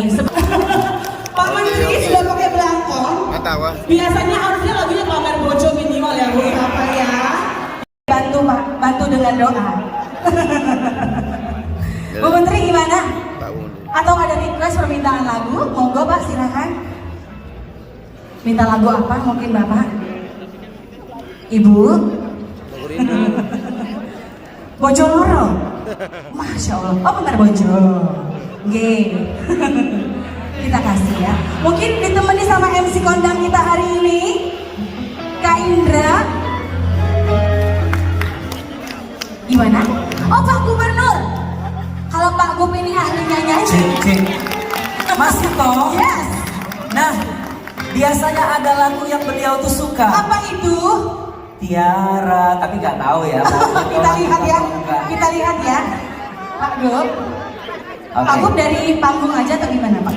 ini. Pak Menteri sudah pakai belangkon. Biasanya harusnya lagunya pamer bojo minimal ya, Bu. Apa ya? Bantu Pak, bantu dengan doa. Bu Menteri gimana? Atau ada request permintaan lagu? Monggo Pak, silakan. Minta lagu apa mungkin Bapak? Ibu? Bojo loro. Masya Allah. Oh benar bojo. Nggih. Kita kasih ya. Mungkin ditemani sama MC kondang kita hari ini, Kak Indra. Gimana? Oh Pak Gubernur. Kalau Pak Gub ini ahli nyanyi. Cek. Mas Tito. Yes. Nah, biasanya ada lagu yang beliau tuh suka. Apa itu? Tiara, tapi nggak tahu ya. Kita lihat ya. Kita lihat ya. Pak Gub. Pak Gub dari panggung aja atau gimana Pak?